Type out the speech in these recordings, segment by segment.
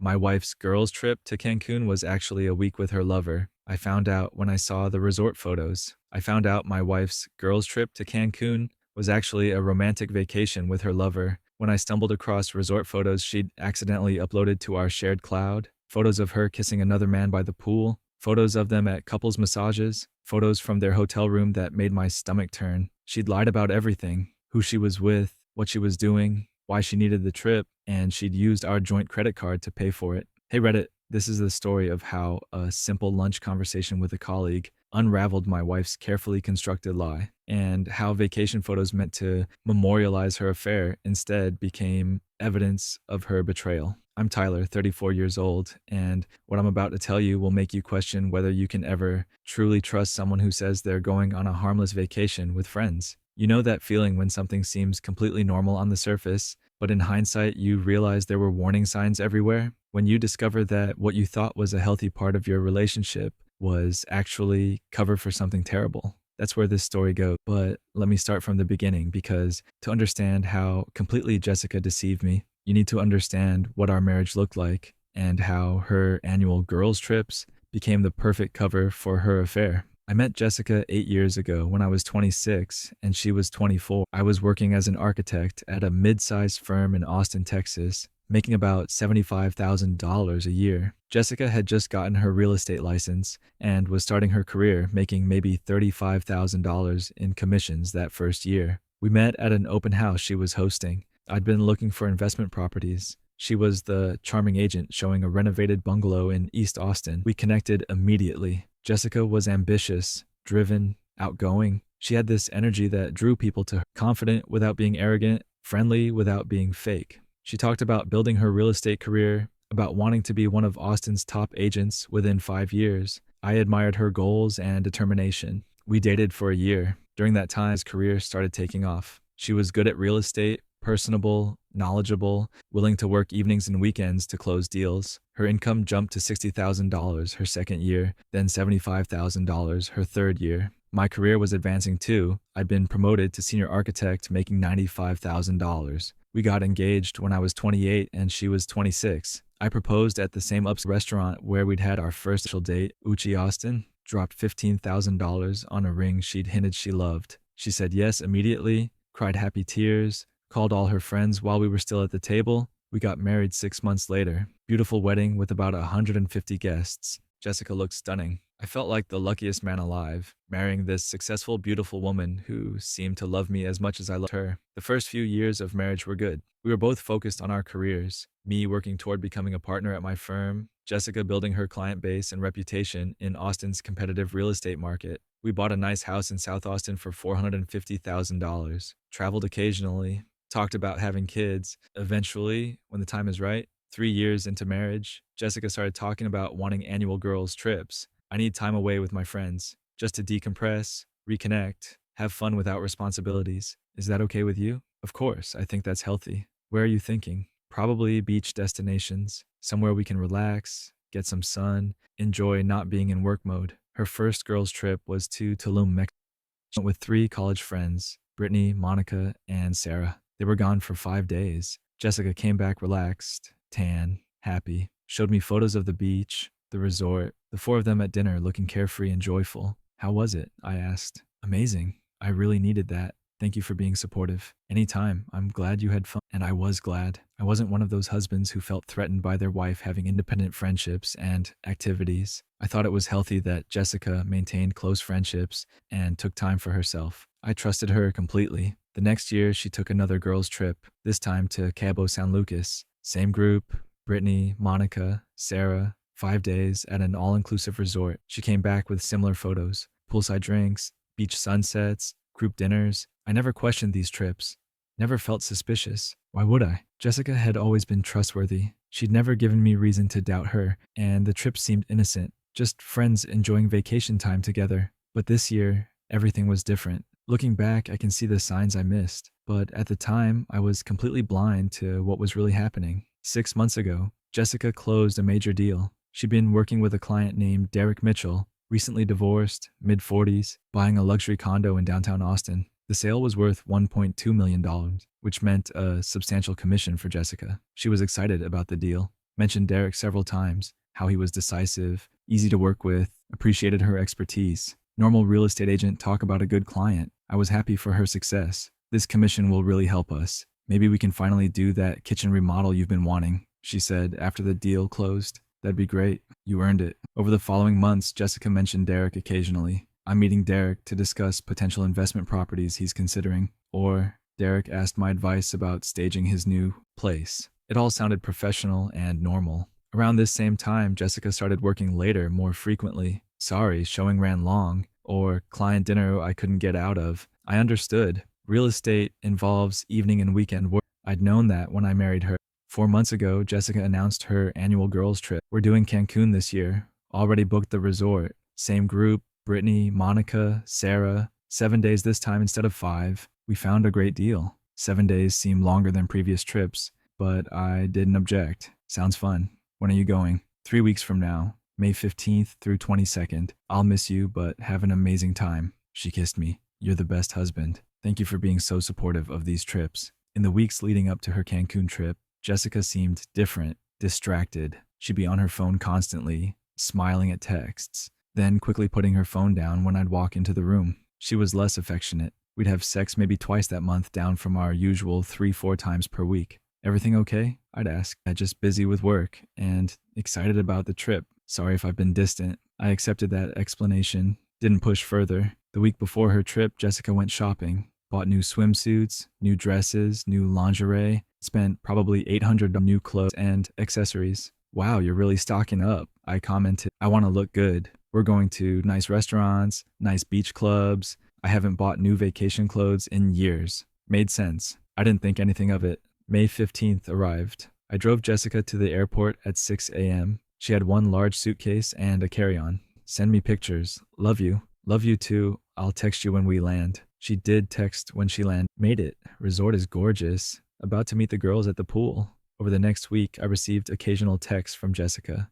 My wife's girls' trip to Cancun was actually a week with her lover. I found out when I saw the resort photos. I found out my wife's girls' trip to Cancun was actually a romantic vacation with her lover. When I stumbled across resort photos she'd accidentally uploaded to our shared cloud, photos of her kissing another man by the pool, photos of them at couples massages, photos from their hotel room that made my stomach turn. She'd lied about everything: who she was with, what she was doing, why she needed the trip, and she'd used our joint credit card to pay for it. Hey Reddit, this is the story of how a simple lunch conversation with a colleague unraveled my wife's carefully constructed lie, and how vacation photos meant to memorialize her affair instead became evidence of her betrayal. I'm Tyler, 34 years old, and what I'm about to tell you will make you question whether you can ever truly trust someone who says they're going on a harmless vacation with friends. You know that feeling when something seems completely normal on the surface, but in hindsight you realize there were warning signs everywhere? When you discover that what you thought was a healthy part of your relationship was actually cover for something terrible. That's where this story goes. But let me start from the beginning, because to understand how completely Jessica deceived me, you need to understand what our marriage looked like and how her annual girls' trips became the perfect cover for her affair. I met Jessica 8 years ago when I was 26 and she was 24. I was working as an architect at a mid-sized firm in Austin, Texas, making about $75,000 a year. Jessica had just gotten her real estate license and was starting her career, making maybe $35,000 in commissions that first year. We met at an open house she was hosting. I'd been looking for investment properties. She was the charming agent showing a renovated bungalow in East Austin. We connected immediately. Jessica was ambitious, driven, outgoing. She had this energy that drew people to her, confident without being arrogant, friendly without being fake. She talked about building her real estate career, about wanting to be one of Austin's top agents within 5 years. I admired her goals and determination. We dated for a year. During that time, his career started taking off. She was good at real estate, personable, knowledgeable, willing to work evenings and weekends to close deals. Her income jumped to $60,000 her second year, then $75,000 her third year. My career was advancing too. I'd been promoted to senior architect, making $95,000. We got engaged when I was 28 and she was 26. I proposed at the same upscale restaurant where we'd had our first official date, Uchi Austin. Dropped $15,000 on a ring she'd hinted she loved. She said yes immediately, cried happy tears, called all her friends while we were still at the table. We got married 6 months later. Beautiful wedding with about 150 guests. Jessica looked stunning. I felt like the luckiest man alive, marrying this successful, beautiful woman who seemed to love me as much as I loved her. The first few years of marriage were good. We were both focused on our careers, me working toward becoming a partner at my firm, Jessica building her client base and reputation in Austin's competitive real estate market. We bought a nice house in South Austin for $450,000, traveled occasionally, talked about having kids. Eventually, when the time is right, 3 years into marriage, Jessica started talking about wanting annual girls' trips. I need time away with my friends, just to decompress, reconnect, have fun without responsibilities. Is that okay with you? Of course, I think that's healthy. Where are you thinking? Probably beach destinations, somewhere we can relax, get some sun, enjoy not being in work mode. Her first girls' trip was to Tulum, Mexico. She went with 3 college friends, Brittany, Monica, and Sarah. They were gone for 5 days. Jessica came back relaxed, tan, happy, showed me photos of the beach, the resort, the 4 of them at dinner looking carefree and joyful. How was it? I asked. Amazing. I really needed that. Thank you for being supportive. Anytime. I'm glad you had fun. And I was glad. I wasn't one of those husbands who felt threatened by their wife having independent friendships and activities. I thought it was healthy that Jessica maintained close friendships and took time for herself. I trusted her completely. The next year, she took another girls' trip, this time to Cabo San Lucas. Same group, Brittany, Monica, Sarah, 5 days at an all-inclusive resort. She came back with similar photos, poolside drinks, beach sunsets, group dinners. I never questioned these trips, never felt suspicious. Why would I? Jessica had always been trustworthy. She'd never given me reason to doubt her, and the trip seemed innocent, just friends enjoying vacation time together. But this year, everything was different. Looking back, I can see the signs I missed, but at the time, I was completely blind to what was really happening. 6 months ago, Jessica closed a major deal. She'd been working with a client named Derek Mitchell, recently divorced, mid-40s, buying a luxury condo in downtown Austin. The sale was worth $1.2 million, which meant a substantial commission for Jessica. She was excited about the deal. mentioned Derek several times, how he was decisive, easy to work with, appreciated her expertise. Normal real estate agent talk about a good client. I was happy for her success. This commission will really help us. Maybe we can finally do that kitchen remodel you've been wanting, she said after the deal closed. That'd be great. You earned it. Over the following months, Jessica mentioned Derek occasionally. I'm meeting Derek to discuss potential investment properties he's considering. Or Derek asked my advice about staging his new place. It all sounded professional and normal. Around this same time, Jessica started working later more frequently. Sorry, showing ran long, or client dinner I couldn't get out of. I understood. Real estate involves evening and weekend work. I'd known that when I married her. 4 months ago, Jessica announced her annual girls' trip. We're doing Cancun this year. Already booked the resort. Same group, Brittany, Monica, Sarah. 7 days this time instead of 5. We found a great deal. 7 days seemed longer than previous trips, but I didn't object. Sounds fun. When are you going? 3 weeks from now, May 15th through 22nd. I'll miss you, but have an amazing time. She kissed me. You're the best husband. Thank you for being so supportive of these trips. In the weeks leading up to her Cancun trip, Jessica seemed different, distracted. She'd be on her phone constantly, smiling at texts, then quickly putting her phone down when I'd walk into the room. She was less affectionate. We'd have sex maybe twice that month, down from our usual 3-4 times per week. Everything okay? I'd ask. I'm just busy with work and excited about the trip. Sorry if I've been distant. I accepted that explanation, didn't push further. The week before her trip, Jessica went shopping, bought new swimsuits, new dresses, new lingerie, spent probably $800 on new clothes and accessories. Wow, you're really stocking up, I commented. I want to look good. We're going to nice restaurants, nice beach clubs. I haven't bought new vacation clothes in years. Made sense. I didn't think anything of it. May 15th arrived. I drove Jessica to the airport at 6 a.m. She had one large suitcase and a carry-on. Send me pictures. Love you. Love you too. I'll text you when we land. She did text when she landed. Made it. Resort is gorgeous. About to meet the girls at the pool. Over the next week, I received occasional texts from Jessica.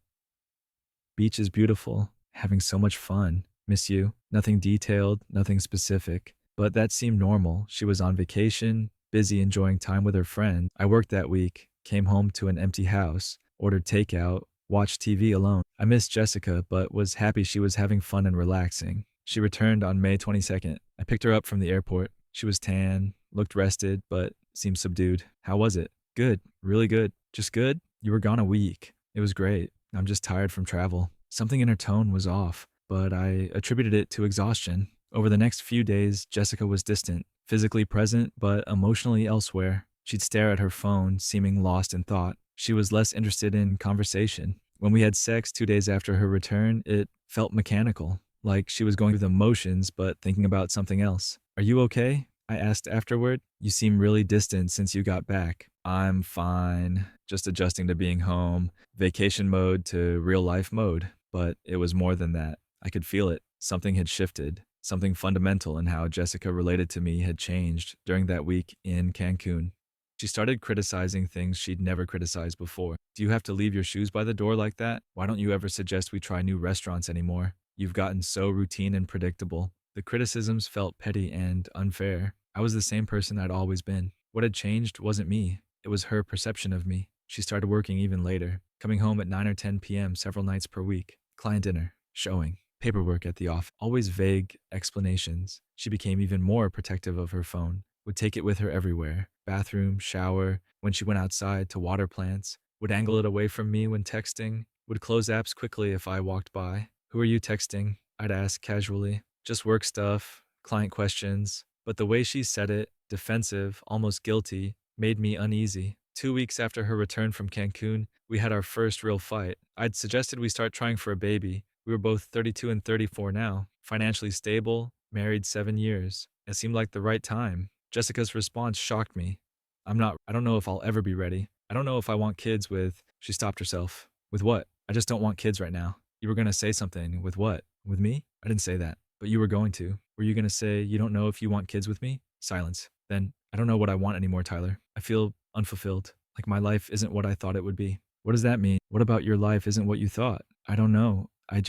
Beach is beautiful. Having so much fun. Miss you. Nothing detailed, nothing specific. But that seemed normal. She was on vacation, busy enjoying time with her friend. I worked that week, came home to an empty house, ordered takeout, watched TV alone. I missed Jessica, but was happy she was having fun and relaxing. She returned on May 22nd. I picked her up from the airport. She was tan, looked rested, but seemed subdued. How was it? Good. Really good. Just good? You were gone a week. It was great. I'm just tired from travel. Something in her tone was off, but I attributed it to exhaustion. Over the next few days, Jessica was distant, physically present, but emotionally elsewhere. She'd stare at her phone, seeming lost in thought. She was less interested in conversation. When we had sex 2 days after her return, it felt mechanical, like she was going through the motions but thinking about something else. Are you okay? I asked afterward. You seem really distant since you got back. I'm fine. Just adjusting to being home. Vacation mode to real life mode. But it was more than that. I could feel it. Something had shifted. Something fundamental in how Jessica related to me had changed during that week in Cancun. She started criticizing things she'd never criticized before. Do you have to leave your shoes by the door like that? Why don't you ever suggest we try new restaurants anymore? You've gotten so routine and predictable. The criticisms felt petty and unfair. I was the same person I'd always been. What had changed wasn't me. It was her perception of me. She started working even later, coming home at 9 or 10 p.m. several nights per week. Client dinner, showing, paperwork at the office, always vague explanations. She became even more protective of her phone, would take it with her everywhere. Bathroom, shower, when she went outside to water plants, would angle it away from me when texting, would close apps quickly if I walked by. Who are you texting? I'd ask casually. Just work stuff, client questions. But the way she said it, defensive, almost guilty, made me uneasy. 2 weeks after her return from Cancun, we had our first real fight. I'd suggested we start trying for a baby. We were both 32 and 34 now, financially stable, married 7 years. It seemed like the right time. Jessica's response shocked me. I don't know if I'll ever be ready. I don't know if I want kids with. She stopped herself. With what? I just don't want kids right now. You were going to say something. With what? With me? I didn't say that. But you were going to. Were you going to say you don't know if you want kids with me? Silence. Then, I don't know what I want anymore, Tyler. I feel unfulfilled. Like my life isn't what I thought it would be. What does that mean? What about your life isn't what you thought? I don't know. I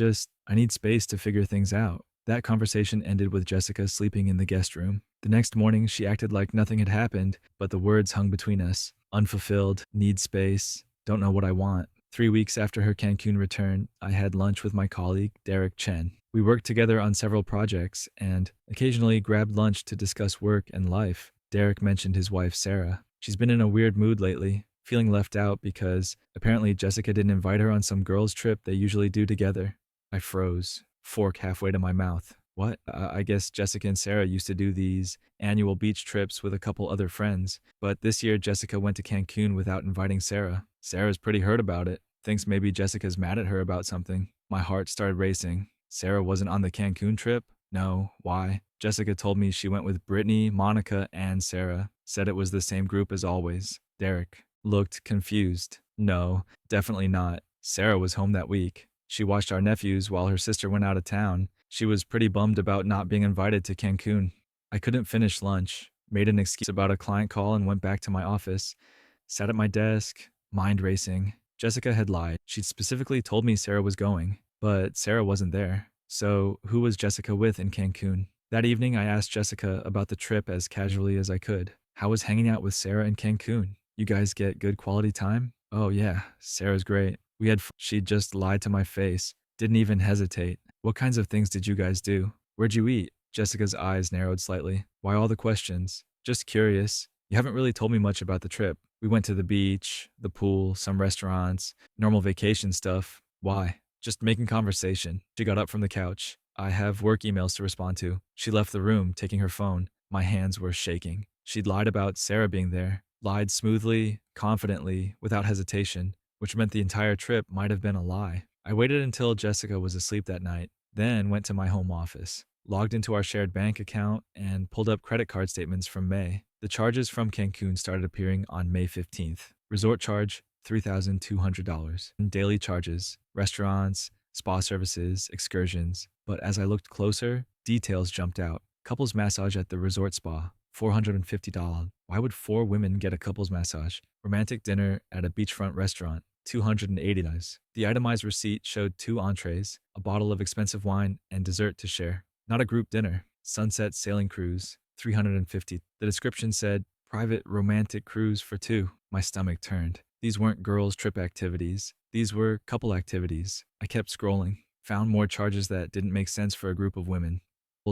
need space to figure things out. That conversation ended with Jessica sleeping in the guest room. The next morning, she acted like nothing had happened, but the words hung between us. Unfulfilled, need space, don't know what I want. 3 weeks after her Cancun return, I had lunch with my colleague, Derek Chen. We worked together on several projects and occasionally grabbed lunch to discuss work and life. Derek mentioned his wife, Sarah. She's been in a weird mood lately, feeling left out because apparently Jessica didn't invite her on some girls' trip they usually do together. I froze, fork halfway to my mouth. What? I guess Jessica and Sarah used to do these annual beach trips with a couple other friends, but this year Jessica went to Cancun without inviting Sarah. Sarah's pretty hurt about it, thinks maybe Jessica's mad at her about something. My heart started racing. Sarah wasn't on the Cancun trip? No, why? Jessica told me she went with Brittany, Monica, and Sarah. Said it was the same group as always. Derek looked confused. No, definitely not. Sarah was home that week. She watched our nephews while her sister went out of town. She was pretty bummed about not being invited to Cancun. I couldn't finish lunch, made an excuse about a client call and went back to my office. Sat at my desk, mind racing. Jessica had lied. She'd specifically told me Sarah was going, but Sarah wasn't there. So who was Jessica with in Cancun? That evening, I asked Jessica about the trip as casually as I could. How was hanging out with Sarah in Cancun? You guys get good quality time? Oh yeah, Sarah's great. She just lied to my face. Didn't even hesitate. What kinds of things did you guys do? Where'd you eat? Jessica's eyes narrowed slightly. Why all the questions? Just curious. You haven't really told me much about the trip. We went to the beach, the pool, some restaurants, normal vacation stuff. Why? Just making conversation. She got up from the couch. I have work emails to respond to. She left the room, taking her phone. My hands were shaking. She'd lied about Sarah being there. Lied smoothly, confidently, without hesitation, which meant the entire trip might have been a lie. I waited until Jessica was asleep that night, then went to my home office, logged into our shared bank account, and pulled up credit card statements from May. The charges from Cancun started appearing on May 15th. Resort charge, $3,200. And daily charges, restaurants, spa services, excursions. But as I looked closer, details jumped out. Couples massage at the resort spa, $450. Why would 4 women get a couples massage? Romantic dinner at a beachfront restaurant, $280. The itemized receipt showed 2 entrees, a bottle of expensive wine, and dessert to share. Not a group dinner. Sunset sailing cruise, $350. The description said, private romantic cruise for 2. My stomach turned. These weren't girls' trip activities. These were couple activities. I kept scrolling, found more charges that didn't make sense for a group of women.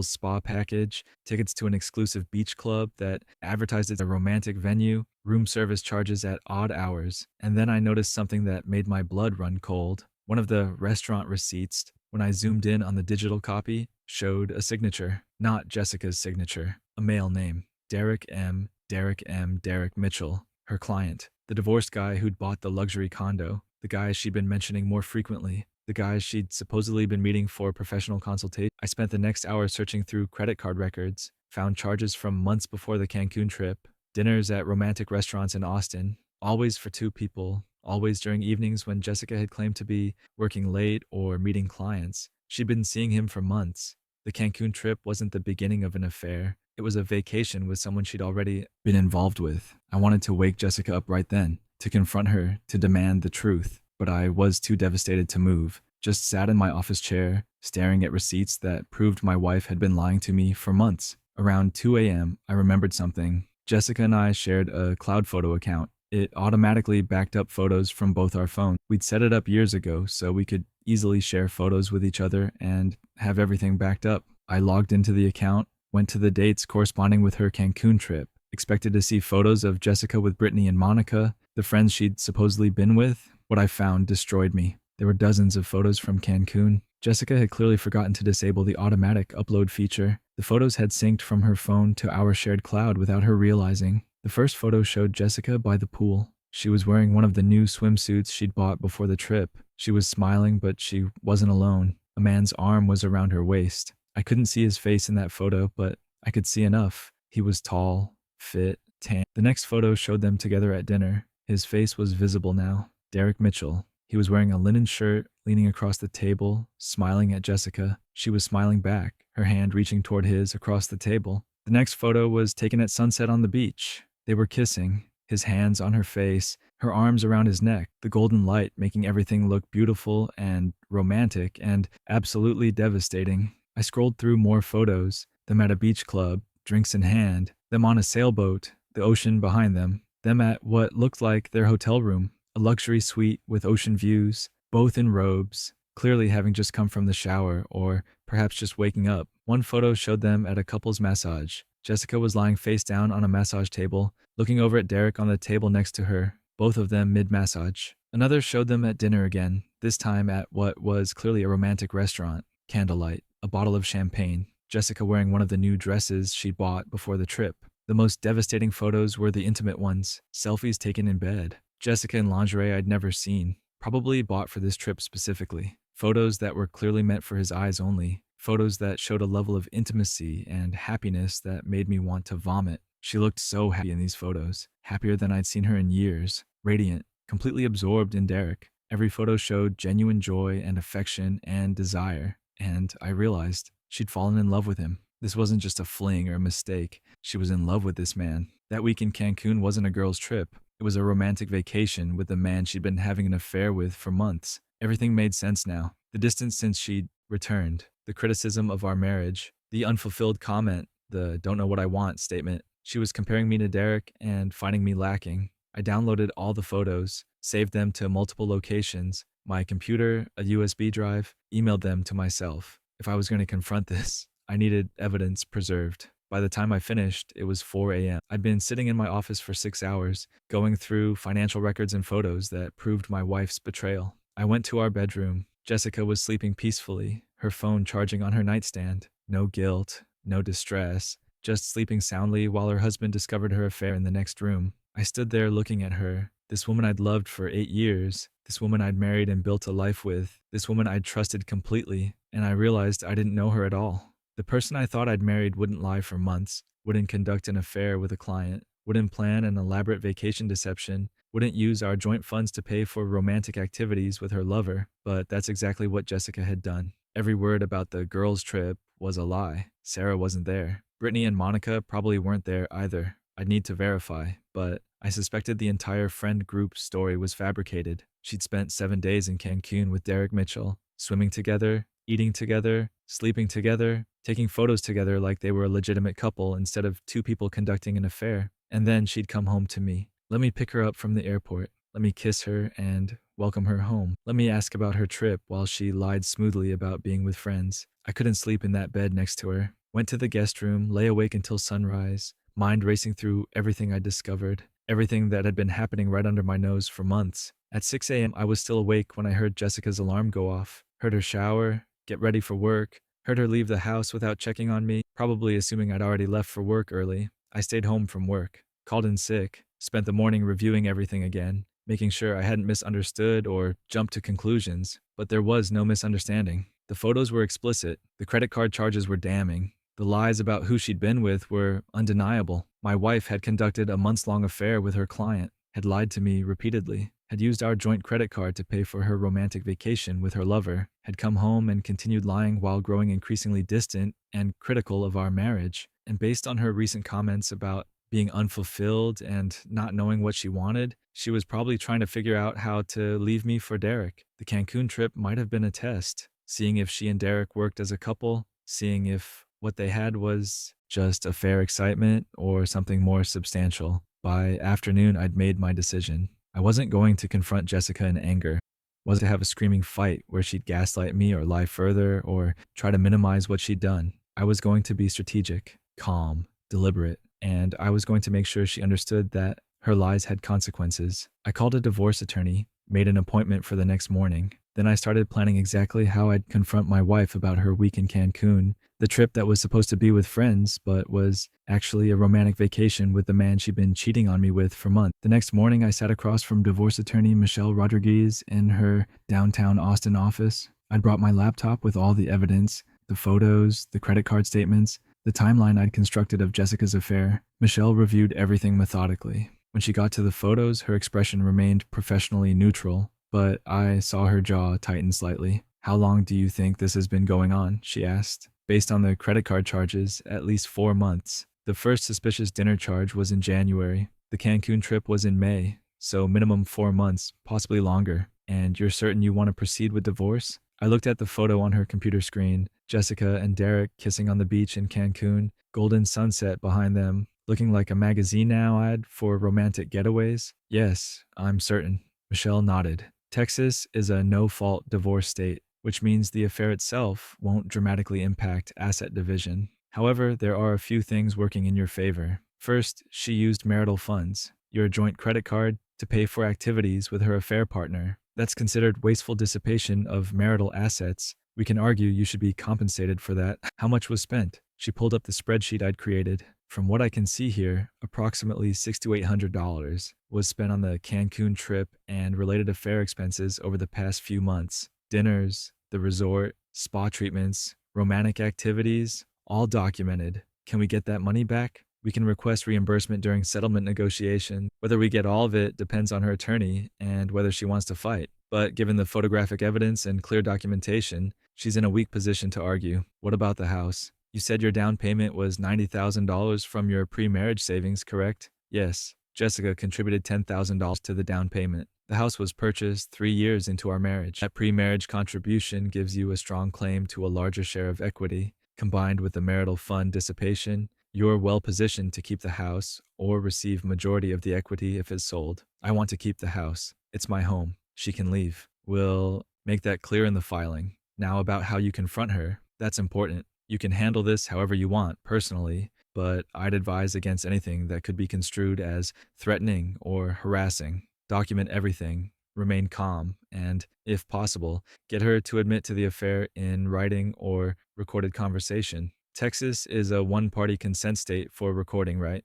Spa package, tickets to an exclusive beach club that advertised as a romantic venue, room service charges at odd hours, and then I noticed something that made my blood run cold. One of the restaurant receipts, when I zoomed in on the digital copy, showed a signature, not Jessica's signature, a male name, Derek M. Derek Mitchell, her client, the divorced guy who'd bought the luxury condo, the guy she'd been mentioning more frequently, the guys she'd supposedly been meeting for professional consultation. I spent the next hour searching through credit card records, found charges from months before the Cancun trip, dinners at romantic restaurants in Austin, always for 2 people, always during evenings when Jessica had claimed to be working late or meeting clients. She'd been seeing him for months. The Cancun trip wasn't the beginning of an affair. It was a vacation with someone she'd already been involved with. I wanted to wake Jessica up right then, to confront her, to demand the truth. But I was too devastated to move, just sat in my office chair, staring at receipts that proved my wife had been lying to me for months. Around 2 a.m., I remembered something. Jessica and I shared a cloud photo account. It automatically backed up photos from both our phones. We'd set it up years ago so we could easily share photos with each other and have everything backed up. I logged into the account, went to the dates corresponding with her Cancun trip, expected to see photos of Jessica with Brittany and Monica, the friends she'd supposedly been with. What I found destroyed me. There were dozens of photos from Cancun. Jessica had clearly forgotten to disable the automatic upload feature. The photos had synced from her phone to our shared cloud without her realizing. The first photo showed Jessica by the pool. She was wearing one of the new swimsuits she'd bought before the trip. She was smiling, but she wasn't alone. A man's arm was around her waist. I couldn't see his face in that photo, but I could see enough. He was tall, fit, tan. The next photo showed them together at dinner. His face was visible now. Derek Mitchell. He was wearing a linen shirt, leaning across the table, smiling at Jessica. She was smiling back, her hand reaching toward his across the table. The next photo was taken at sunset on the beach. They were kissing, his hands on her face, her arms around his neck, the golden light making everything look beautiful and romantic and absolutely devastating. I scrolled through more photos, them at a beach club, drinks in hand, them on a sailboat, the ocean behind them, them at what looked like their hotel room. a luxury suite with ocean views, both in robes, clearly having just come from the shower or perhaps just waking up. One photo showed them at a couple's massage. Jessica was lying face down on a massage table, looking over at Derek on the table next to her, both of them mid-massage. Another showed them at dinner again, this time at what was clearly a romantic restaurant. Candlelight, a bottle of champagne, Jessica wearing one of the new dresses she bought before the trip. The most devastating photos were the intimate ones, selfies taken in bed. Jessica in lingerie I'd never seen, probably bought for this trip specifically. Photos that were clearly meant for his eyes only. Photos that showed a level of intimacy and happiness that made me want to vomit. She looked so happy in these photos, happier than I'd seen her in years, radiant, completely absorbed in Derek. Every photo showed genuine joy and affection and desire, and I realized she'd fallen in love with him. This wasn't just a fling or a mistake. She was in love with this man. That week in Cancun wasn't a girl's trip. It was a romantic vacation with the man she'd been having an affair with for months. Everything made sense now. The distance since she'd returned, the criticism of our marriage, the unfulfilled comment, the don't know what I want statement. She was comparing me to Derek and finding me lacking. I downloaded all the photos, saved them to multiple locations, my computer, a USB drive, emailed them to myself. If I was going to confront this, I needed evidence preserved. By the time I finished, it was 4 a.m. I'd been sitting in my office for 6 hours, going through financial records and photos that proved my wife's betrayal. I went to our bedroom. Jessica was sleeping peacefully, her phone charging on her nightstand. No guilt, no distress, just sleeping soundly while her husband discovered her affair in the next room. I stood there looking at her, this woman I'd loved for 8 years, this woman I'd married and built a life with, this woman I'd trusted completely, and I realized I didn't know her at all. The person I thought I'd married wouldn't lie for months, wouldn't conduct an affair with a client, wouldn't plan an elaborate vacation deception, wouldn't use our joint funds to pay for romantic activities with her lover, but that's exactly what Jessica had done. Every word about the girls' trip was a lie. Sarah wasn't there. Brittany and Monica probably weren't there either. I'd need to verify, but I suspected the entire friend group story was fabricated. She'd spent 7 days in Cancun with Derek Mitchell, swimming together, eating together, sleeping together, taking photos together like they were a legitimate couple instead of two people conducting an affair. And then she'd come home to me. Let me pick her up from the airport. Let me kiss her and welcome her home. Let me ask about her trip while she lied smoothly about being with friends. I couldn't sleep in that bed next to her. Went to the guest room, lay awake until sunrise, mind racing through everything I discovered, everything that had been happening right under my nose for months. At 6 a.m., I was still awake when I heard Jessica's alarm go off, heard her shower, get ready for work, heard her leave the house without checking on me, probably assuming I'd already left for work early. I stayed home from work, called in sick, spent the morning reviewing everything again, making sure I hadn't misunderstood or jumped to conclusions, but there was no misunderstanding. The photos were explicit, the credit card charges were damning, the lies about who she'd been with were undeniable. My wife had conducted a months-long affair with her client, had lied to me repeatedly, had used our joint credit card to pay for her romantic vacation with her lover, had come home and continued lying while growing increasingly distant and critical of our marriage. And based on her recent comments about being unfulfilled and not knowing what she wanted, she was probably trying to figure out how to leave me for Derek. The Cancun trip might have been a test, seeing if she and Derek worked as a couple, seeing if what they had was just affair excitement or something more substantial. By afternoon, I'd made my decision. I wasn't going to confront Jessica in anger. Was to have a screaming fight where she'd gaslight me or lie further or try to minimize what she'd done. I was going to be strategic, calm, deliberate, and I was going to make sure she understood that her lies had consequences. I called a divorce attorney, made an appointment for the next morning. Then I started planning exactly how I'd confront my wife about her week in Cancun, the trip that was supposed to be with friends, but was actually a romantic vacation with the man she'd been cheating on me with for months. The next morning, I sat across from divorce attorney Michelle Rodriguez in her downtown Austin office. I'd brought my laptop with all the evidence, the photos, the credit card statements, the timeline I'd constructed of Jessica's affair. Michelle reviewed everything methodically. When she got to the photos, her expression remained professionally neutral, but I saw her jaw tighten slightly. "How long do you think this has been going on?" she asked. Based on the credit card charges, at least 4 months. The first suspicious dinner charge was in January. The Cancun trip was in May, so minimum 4 months, possibly longer. And you're certain you want to proceed with divorce? I looked at the photo on her computer screen, Jessica and Derek kissing on the beach in Cancun, golden sunset behind them, looking like a magazine now ad for romantic getaways. Yes, I'm certain. Michelle nodded. Texas is a no-fault divorce state, which means the affair itself won't dramatically impact asset division. However, there are a few things working in your favor. First, she used marital funds, your joint credit card, to pay for activities with her affair partner. That's considered wasteful dissipation of marital assets. We can argue you should be compensated for that. How much was spent? She pulled up the spreadsheet I'd created. From what I can see here, approximately $6,800 was spent on the Cancun trip and related affair expenses over the past few months. Dinners, the resort, spa treatments, romantic activities, all documented. Can we get that money back? We can request reimbursement during settlement negotiation. Whether we get all of it depends on her attorney and whether she wants to fight. But given the photographic evidence and clear documentation, she's in a weak position to argue. What about the house? You said your down payment was $90,000 from your pre-marriage savings, correct? Yes. Jessica contributed $10,000 to the down payment. The house was purchased 3 years into our marriage. That pre-marriage contribution gives you a strong claim to a larger share of equity. Combined with the marital fund dissipation, you're well positioned to keep the house or receive majority of the equity if it's sold. I want to keep the house. It's my home. She can leave. We'll make that clear in the filing. Now about how you confront her. That's important. You can handle this however you want, personally, but I'd advise against anything that could be construed as threatening or harassing. Document everything, remain calm, and, if possible, get her to admit to the affair in writing or recorded conversation. Texas is a one-party consent state for recording, right?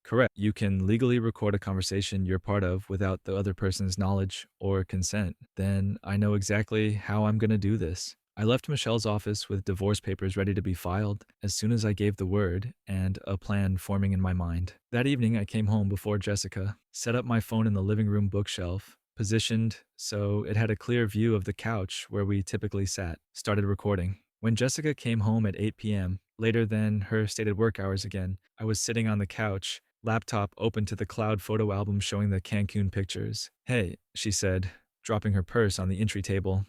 Correct. You can legally record a conversation you're part of without the other person's knowledge or consent. Then I know exactly how I'm going to do this. I left Michelle's office with divorce papers ready to be filed as soon as I gave the word and a plan forming in my mind. That evening, I came home before Jessica, set up my phone in the living room bookshelf, positioned so it had a clear view of the couch where we typically sat, started recording. When Jessica came home at 8 p.m., later than her stated work hours again, I was sitting on the couch, laptop open to the cloud photo album showing the Cancun pictures. Hey, she said, dropping her purse on the entry table.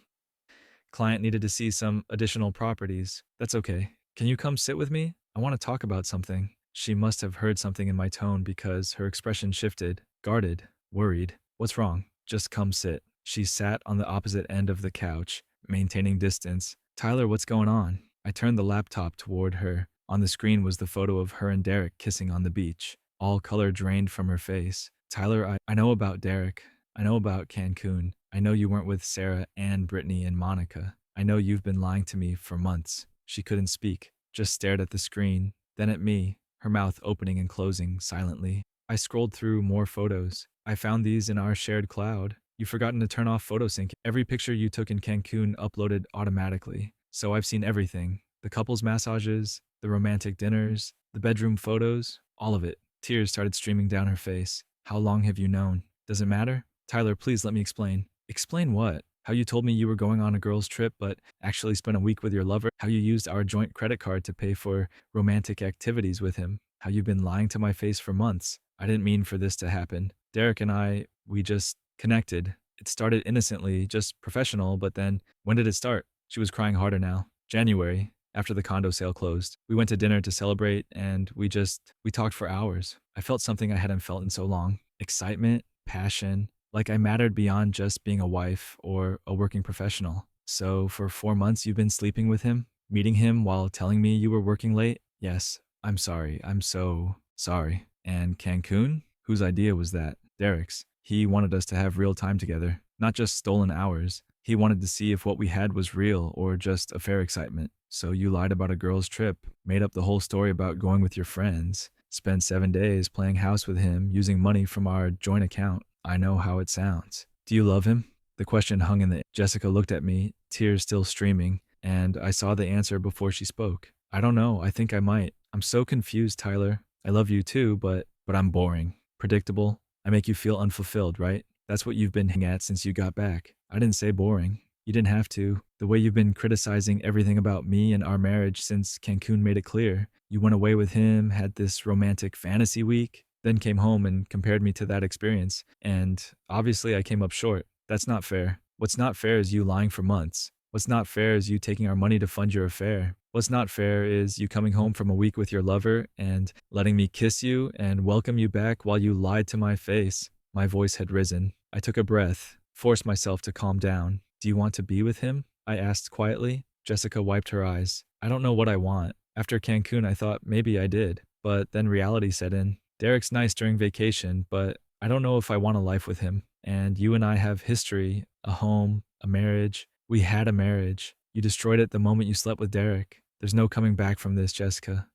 Client needed to see some additional properties. That's okay. Can you come sit with me? I want to talk about something. She must have heard something in my tone because her expression shifted, guarded, worried. What's wrong? Just come sit. She sat on the opposite end of the couch, maintaining distance. Tyler, what's going on? I turned the laptop toward her. On the screen was the photo of her and Derek kissing on the beach. All color drained from her face. Tyler, I know about Derek. I know about Cancun. I know you weren't with Sarah and Brittany and Monica. I know you've been lying to me for months. She couldn't speak, just stared at the screen, then at me, her mouth opening and closing silently. I scrolled through more photos. I found these in our shared cloud. You've forgotten to turn off photo sync. Every picture you took in Cancun uploaded automatically. So I've seen everything. The couples massages, the romantic dinners, the bedroom photos, all of it. Tears started streaming down her face. How long have you known? Does it matter? Tyler, please let me explain. Explain what? How you told me you were going on a girls' trip but actually spent a week with your lover? How you used our joint credit card to pay for romantic activities with him? How you've been lying to my face for months? I didn't mean for this to happen. Derek and I, we just connected. It started innocently, just professional, but then when did it start? She was crying harder now. January, after the condo sale closed. We went to dinner to celebrate and we talked for hours. I felt something I hadn't felt in so long. Excitement, passion, like I mattered beyond just being a wife or a working professional. So for 4 months you've been sleeping with him, meeting him while telling me you were working late? Yes, I'm sorry. I'm so sorry. And Cancun? Whose idea was that? Derek's. He wanted us to have real time together, not just stolen hours. He wanted to see if what we had was real or just affair excitement. So you lied about a girl's trip, made up the whole story about going with your friends, spent 7 days playing house with him using money from our joint account. I know how it sounds. Do you love him? The question hung in the air. Jessica looked at me, tears still streaming, and I saw the answer before she spoke. I don't know. I think I might. I'm so confused, Tyler. I love you too, but I'm boring. Predictable. I make you feel unfulfilled, right? That's what you've been hanging at since you got back. I didn't say boring. You didn't have to. The way you've been criticizing everything about me and our marriage since Cancun made it clear. You went away with him, had this romantic fantasy week, then came home and compared me to that experience. And obviously I came up short. That's not fair. What's not fair is you lying for months. What's not fair is you taking our money to fund your affair. What's not fair is you coming home from a week with your lover and letting me kiss you and welcome you back while you lied to my face. My voice had risen. I took a breath. forced myself to calm down. Do you want to be with him? I asked quietly. Jessica wiped her eyes. I don't know what I want. After Cancun, I thought maybe I did. But then reality set in. Derek's nice during vacation, but I don't know if I want a life with him. And you and I have history, a home, a marriage. We had a marriage. You destroyed it the moment you slept with Derek. There's no coming back from this, Jessica.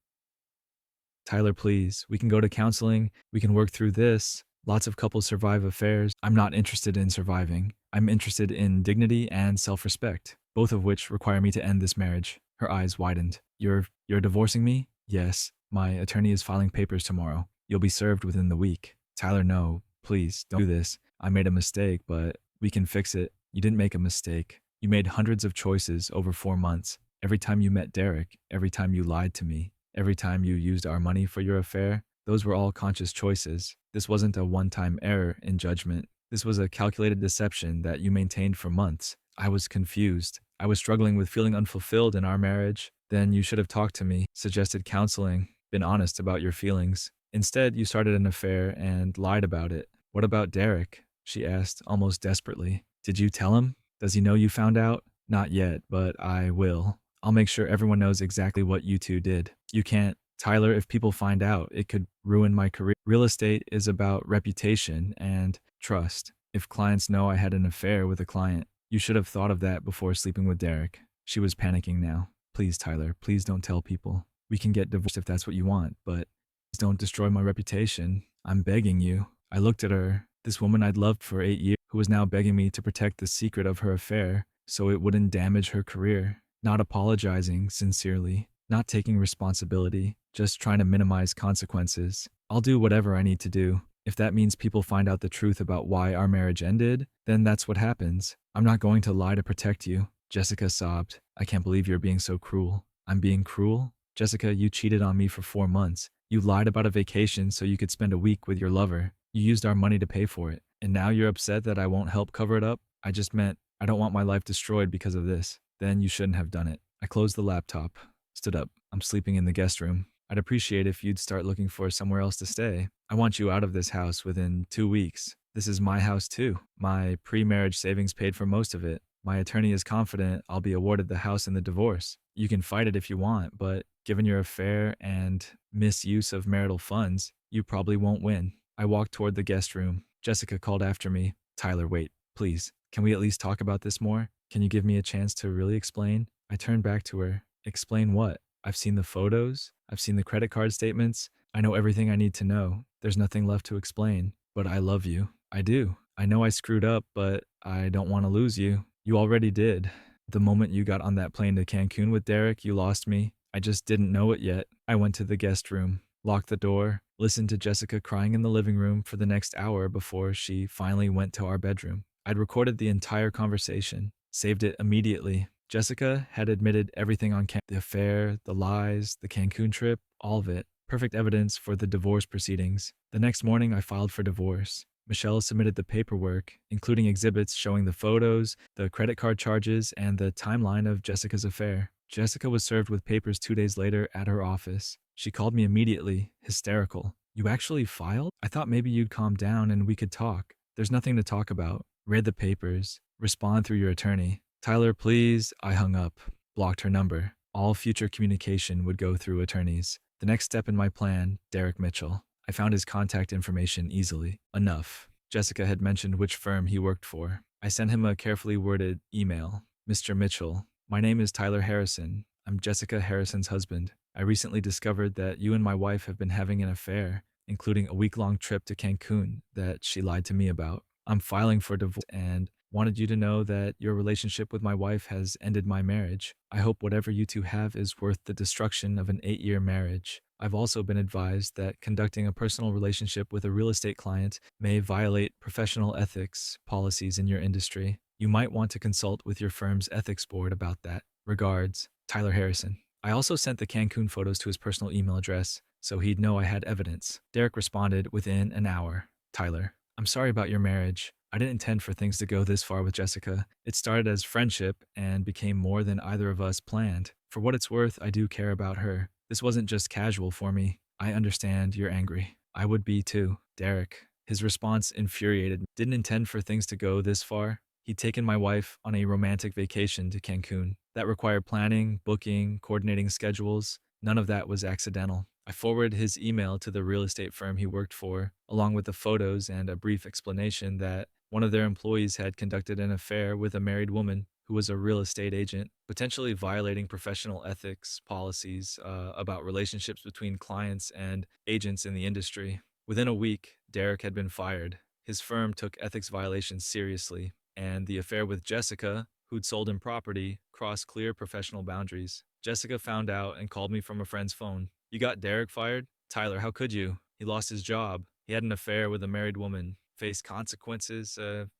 Tyler, please. We can go to counseling. We can work through this. Lots of couples survive affairs. I'm not interested in surviving. I'm interested in dignity and self-respect, both of which require me to end this marriage. Her eyes widened. You're divorcing me? Yes. My attorney is filing papers tomorrow. You'll be served within the week. Tyler, no. Please, don't do this. I made a mistake, but we can fix it. You didn't make a mistake. You made hundreds of choices over 4 months. Every time you met Derek, every time you lied to me, every time you used our money for your affair, those were all conscious choices. This wasn't a one-time error in judgment. This was a calculated deception that you maintained for months. I was confused. I was struggling with feeling unfulfilled in our marriage. Then you should have talked to me, suggested counseling, been honest about your feelings. Instead, you started an affair and lied about it. What about Derek? She asked, almost desperately. Did you tell him? Does he know you found out? Not yet, but I will. I'll make sure everyone knows exactly what you two did. You can't. Tyler, if people find out, it could ruin my career. Real estate is about reputation and trust. If clients know I had an affair with a client, you should have thought of that before sleeping with Derek. She was panicking now. Please, Tyler, please don't tell people. We can get divorced if that's what you want, but please don't destroy my reputation. I'm begging you. I looked at her, this woman I'd loved for 8 years, who was now begging me to protect the secret of her affair so it wouldn't damage her career. Not apologizing sincerely, not taking responsibility, just trying to minimize consequences. I'll do whatever I need to do. If that means people find out the truth about why our marriage ended, then that's what happens. I'm not going to lie to protect you. Jessica sobbed. I can't believe you're being so cruel. I'm being cruel? Jessica, you cheated on me for 4 months. You lied about a vacation so you could spend a week with your lover. You used our money to pay for it. And now you're upset that I won't help cover it up? I just meant I don't want my life destroyed because of this. Then you shouldn't have done it. I closed the laptop, stood up. I'm sleeping in the guest room. I'd appreciate if you'd start looking for somewhere else to stay. I want you out of this house within 2 weeks. This is my house too. My pre-marriage savings paid for most of it. My attorney is confident I'll be awarded the house in the divorce. You can fight it if you want, but given your affair and misuse of marital funds, you probably won't win. I walked toward the guest room. Jessica called after me. Tyler, wait, please. Can we at least talk about this more? Can you give me a chance to really explain? I turned back to her. Explain what? I've seen the photos. I've seen the credit card statements. I know everything I need to know. There's nothing left to explain. But I love you. I do. I know I screwed up, but I don't want to lose you. You already did. The moment you got on that plane to Cancun with Derek, you lost me. I just didn't know it yet. I went to the guest room, locked the door, listened to Jessica crying in the living room for the next hour before she finally went to our bedroom. I'd recorded the entire conversation, saved it immediately. Jessica had admitted everything on the affair, the lies, the Cancun trip, all of it. Perfect evidence for the divorce proceedings. The next morning, I filed for divorce. Michelle submitted the paperwork, including exhibits showing the photos, the credit card charges, and the timeline of Jessica's affair. Jessica was served with papers 2 days later at her office. She called me immediately, hysterical. You actually filed? I thought maybe you'd calm down and we could talk. There's nothing to talk about. Read the papers. Respond through your attorney. Tyler, please. I hung up. Blocked her number. All future communication would go through attorneys. The next step in my plan, Derek Mitchell. I found his contact information easily. Enough. Jessica had mentioned which firm he worked for. I sent him a carefully worded email. Mr. Mitchell, my name is Tyler Harrison. I'm Jessica Harrison's husband. I recently discovered that you and my wife have been having an affair, including a week-long trip to Cancun that she lied to me about. I'm filing for divorce and wanted you to know that your relationship with my wife has ended my marriage. I hope whatever you two have is worth the destruction of an 8-year marriage. I've also been advised that conducting a personal relationship with a real estate client may violate professional ethics policies in your industry. You might want to consult with your firm's ethics board about that. Regards, Tyler Harrison. I also sent the Cancun photos to his personal email address, so he'd know I had evidence. Derek responded within an hour. Tyler, I'm sorry about your marriage. I didn't intend for things to go this far with Jessica. It started as friendship and became more than either of us planned. For what it's worth, I do care about her. This wasn't just casual for me. I understand you're angry. I would be too. Derek. His response infuriated me. Didn't intend for things to go this far. He'd taken my wife on a romantic vacation to Cancun. That required planning, booking, coordinating schedules. None of that was accidental. I forwarded his email to the real estate firm he worked for, along with the photos and a brief explanation that one of their employees had conducted an affair with a married woman who was a real estate agent, potentially violating professional ethics policies about relationships between clients and agents in the industry. Within a week, Derek had been fired. His firm took ethics violations seriously, and the affair with Jessica, who'd sold him property, crossed clear professional boundaries. Jessica found out and called me from a friend's phone. "You got Derek fired? Tyler, how could you? He lost his job. He had an affair with a married woman. Faced consequences,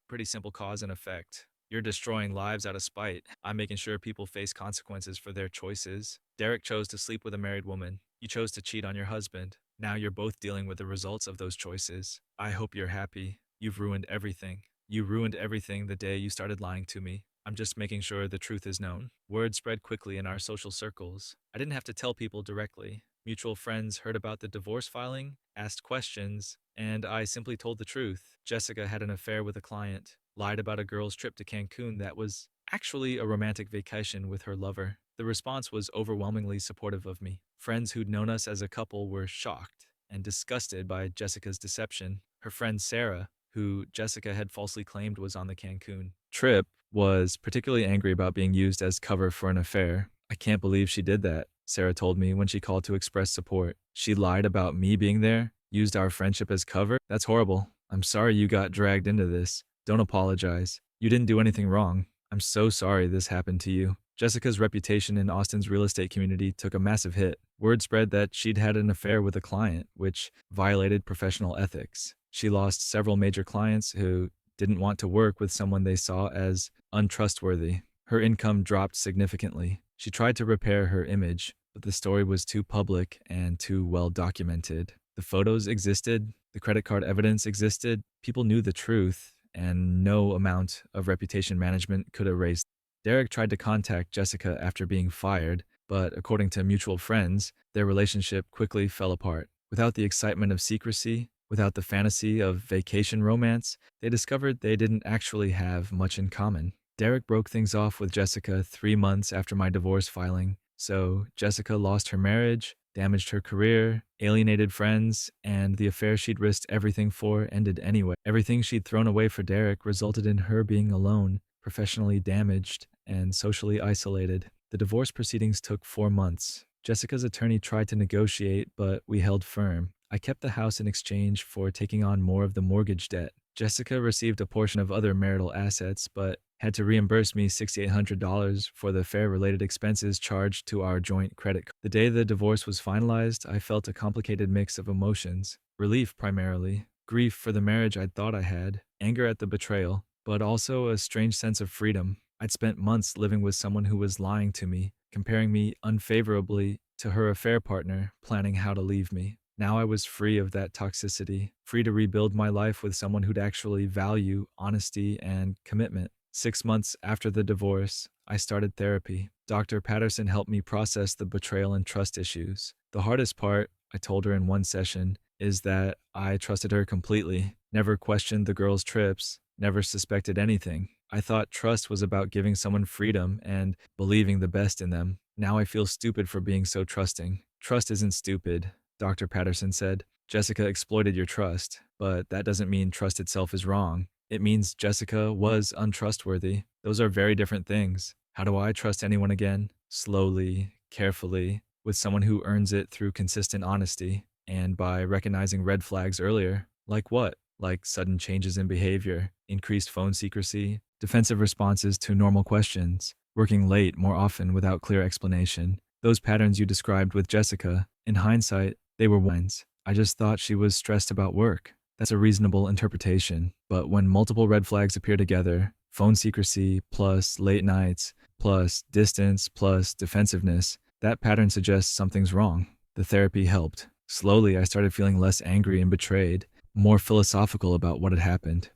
pretty simple cause and effect. You're destroying lives out of spite. I'm making sure people face consequences for their choices. Derek chose to sleep with a married woman. You chose to cheat on your husband. Now you're both dealing with the results of those choices. I hope you're happy. You've ruined everything. You ruined everything the day you started lying to me. I'm just making sure the truth is known." Word spread quickly in our social circles. I didn't have to tell people directly. Mutual friends heard about the divorce filing, asked questions, and I simply told the truth. Jessica had an affair with a client, lied about a girl's trip to Cancun that was actually a romantic vacation with her lover. The response was overwhelmingly supportive of me. Friends who'd known us as a couple were shocked and disgusted by Jessica's deception. Her friend Sarah, who Jessica had falsely claimed was on the Cancun trip, was particularly angry about being used as cover for an affair. "I can't believe she did that," Sarah told me when she called to express support. "She lied about me being there, used our friendship as cover? That's horrible. I'm sorry you got dragged into this. Don't apologize. You didn't do anything wrong. I'm so sorry this happened to you." Jessica's reputation in Austin's real estate community took a massive hit. Word spread that she'd had an affair with a client, which violated professional ethics. She lost several major clients who didn't want to work with someone they saw as untrustworthy. Her income dropped significantly. She tried to repair her image, but the story was too public and too well documented. The photos existed, the credit card evidence existed, people knew the truth, and no amount of reputation management could erase. Derek tried to contact Jessica after being fired, but according to mutual friends, their relationship quickly fell apart. Without the excitement of secrecy, without the fantasy of vacation romance, they discovered they didn't actually have much in common. Derek broke things off with Jessica 3 months after my divorce filing, so Jessica lost her marriage, damaged her career, alienated friends, and the affair she'd risked everything for ended anyway. Everything she'd thrown away for Derek resulted in her being alone, professionally damaged, and socially isolated. The divorce proceedings took 4 months. Jessica's attorney tried to negotiate, but we held firm. I kept the house in exchange for taking on more of the mortgage debt. Jessica received a portion of other marital assets, but had to reimburse me $6,800 for the affair-related expenses charged to our joint credit card. The day the divorce was finalized, I felt a complicated mix of emotions. Relief primarily, grief for the marriage I'd thought I had, anger at the betrayal, but also a strange sense of freedom. I'd spent months living with someone who was lying to me, comparing me unfavorably to her affair partner, planning how to leave me. Now I was free of that toxicity, free to rebuild my life with someone who'd actually value honesty and commitment. 6 months after the divorce, I started therapy. Dr. Patterson helped me process the betrayal and trust issues. The hardest part, I told her in one session, is that I trusted her completely, never questioned the girls' trips, never suspected anything. I thought trust was about giving someone freedom and believing the best in them. Now I feel stupid for being so trusting. Trust isn't stupid, Dr. Patterson said. Jessica exploited your trust, but that doesn't mean trust itself is wrong. It means Jessica was untrustworthy. Those are very different things. How do I trust anyone again? Slowly, carefully, with someone who earns it through consistent honesty, and by recognizing red flags earlier. Like what? Like sudden changes in behavior, increased phone secrecy, defensive responses to normal questions, working late more often without clear explanation. Those patterns you described with Jessica, in hindsight, they were ones. I just thought she was stressed about work. That's a reasonable interpretation. But when multiple red flags appear together, phone secrecy plus late nights plus distance plus defensiveness, that pattern suggests something's wrong. The therapy helped. Slowly, I started feeling less angry and betrayed, more philosophical about what had happened.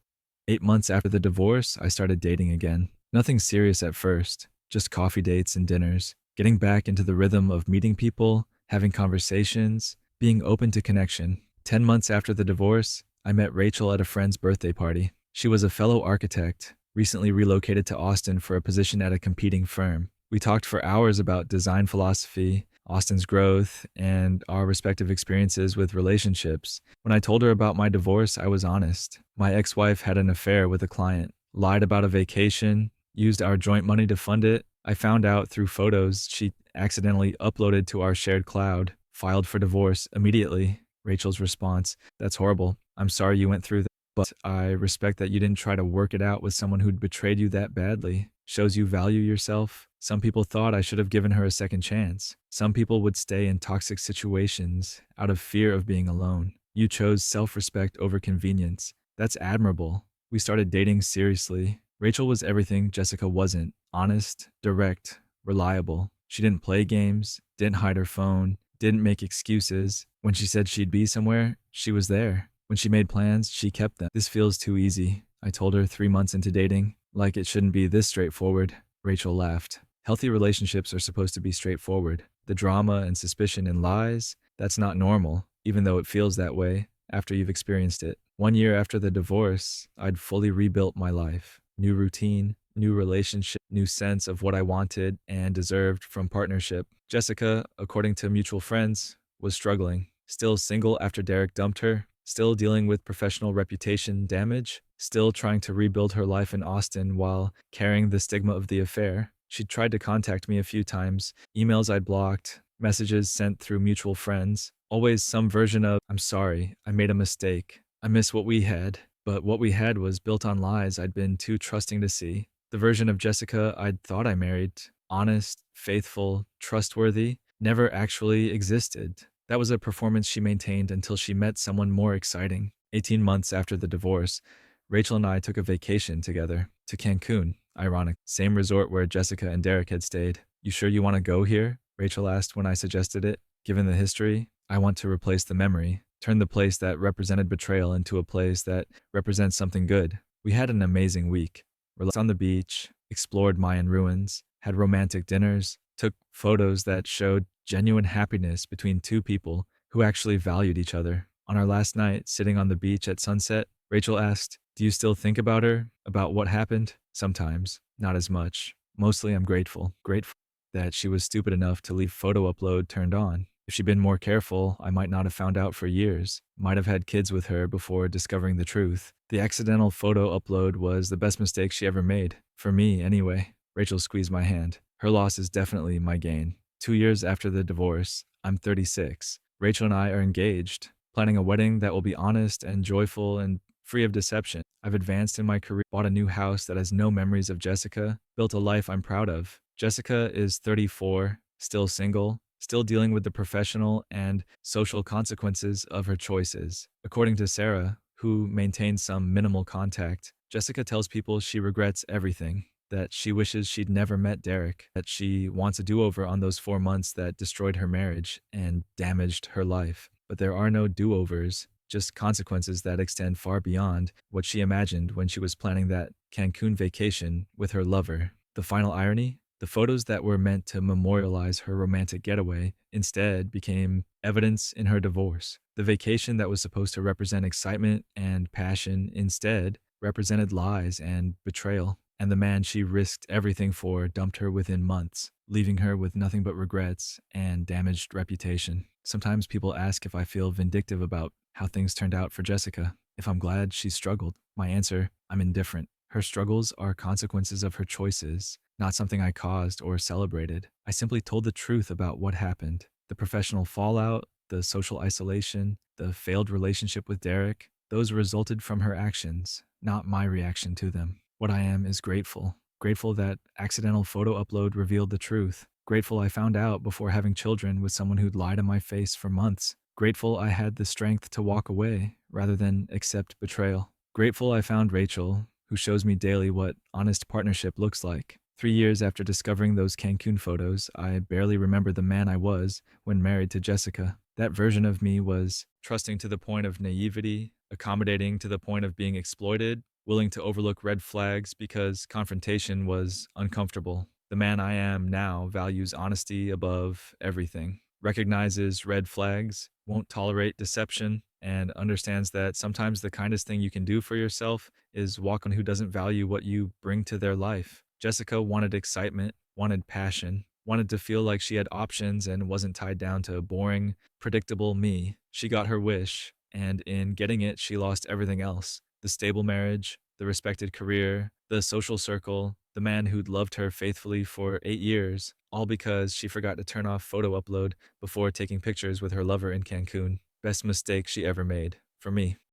8 months after the divorce, I started dating again. Nothing serious at first, just coffee dates and dinners, getting back into the rhythm of meeting people, having conversations, being open to connection. 10 months after the divorce, I met Rachel at a friend's birthday party. She was a fellow architect, recently relocated to Austin for a position at a competing firm. We talked for hours about design philosophy, Austin's growth, and our respective experiences with relationships. When I told her about my divorce, I was honest. My ex wife had an affair with a client, lied about a vacation, used our joint money to fund it. I found out through photos she accidentally uploaded to our shared cloud, filed for divorce immediately. Rachel's response: "That's horrible. I'm sorry you went through that, but I respect that you didn't try to work it out with someone who'd betrayed you that badly. Shows you value yourself." Some people thought I should have given her a second chance. Some people would stay in toxic situations out of fear of being alone. You chose self respect over convenience. That's admirable. We started dating seriously. Rachel was everything Jessica wasn't: honest, direct, reliable. She didn't play games, didn't hide her phone, didn't make excuses. When she said she'd be somewhere, she was there. When she made plans, she kept them. "This feels too easy," I told her 3 months into dating. "Like it shouldn't be this straightforward." Rachel laughed. "Healthy relationships are supposed to be straightforward. The drama and suspicion and lies, that's not normal, even though it feels that way after you've experienced it." 1 year after the divorce, I'd fully rebuilt my life. New routine, new relationship, new sense of what I wanted and deserved from partnership. Jessica, according to mutual friends, was struggling. Still single after Derek dumped her, still dealing with professional reputation damage, still trying to rebuild her life in Austin while carrying the stigma of the affair. She'd tried to contact me a few times, emails I'd blocked, messages sent through mutual friends, always some version of, "I'm sorry, I made a mistake. I miss what we had." But what we had was built on lies I'd been too trusting to see. The version of Jessica I'd thought I married, honest, faithful, trustworthy, never actually existed. That was a performance she maintained until she met someone more exciting. 18 months after the divorce, Rachel and I took a vacation together to Cancun. Ironic. Same resort where Jessica and Derek had stayed. "You sure you want to go here?" Rachel asked when I suggested it. Given the history, I want to replace the memory, turn the place that represented betrayal into a place that represents something good. We had an amazing week. Relaxed on the beach, explored Mayan ruins, had romantic dinners, took photos that showed genuine happiness between two people who actually valued each other. On our last night, sitting on the beach at sunset, Rachel asked, "Do you still think about her? About what happened?" "Sometimes. Not as much. Mostly I'm grateful. Grateful that she was stupid enough to leave photo upload turned on. If she'd been more careful, I might not have found out for years. Might have had kids with her before discovering the truth. The accidental photo upload was the best mistake she ever made. For me, anyway." Rachel squeezed my hand. "Her loss is definitely my gain." 2 years after the divorce, I'm 36. Rachel and I are engaged, planning a wedding that will be honest and joyful and free of deception. I've advanced in my career, bought a new house that has no memories of Jessica, built a life I'm proud of. Jessica is 34, still single, still dealing with the professional and social consequences of her choices. According to Sarah, who maintains some minimal contact, Jessica tells people she regrets everything, that she wishes she'd never met Derek, that she wants a do-over on those 4 months that destroyed her marriage and damaged her life. But there are no do-overs, just consequences that extend far beyond what she imagined when she was planning that Cancun vacation with her lover. The final irony? The photos that were meant to memorialize her romantic getaway instead became evidence in her divorce. The vacation that was supposed to represent excitement and passion instead represented lies and betrayal. And the man she risked everything for dumped her within months, leaving her with nothing but regrets and damaged reputation. Sometimes people ask if I feel vindictive about how things turned out for Jessica, if I'm glad she struggled. My answer: I'm indifferent. Her struggles are consequences of her choices, not something I caused or celebrated. I simply told the truth about what happened. The professional fallout, the social isolation, the failed relationship with Derek, those resulted from her actions, not my reaction to them. What I am is grateful. Grateful that accidental photo upload revealed the truth. Grateful I found out before having children with someone who'd lied to my face for months. Grateful I had the strength to walk away rather than accept betrayal. Grateful I found Rachel, who shows me daily what honest partnership looks like. 3 years after discovering those Cancun photos, I barely remember the man I was when married to Jessica. That version of me was trusting to the point of naivety, accommodating to the point of being exploited, willing to overlook red flags because confrontation was uncomfortable. The man I am now values honesty above everything, recognizes red flags, won't tolerate deception, and understands that sometimes the kindest thing you can do for yourself is walk on who doesn't value what you bring to their life. Jessica wanted excitement, wanted passion, wanted to feel like she had options and wasn't tied down to boring, predictable me. She got her wish, and in getting it, she lost everything else: the stable marriage, the respected career, the social circle, the man who'd loved her faithfully for 8 years, all because she forgot to turn off photo upload before taking pictures with her lover in Cancun. Best mistake she ever made, for me.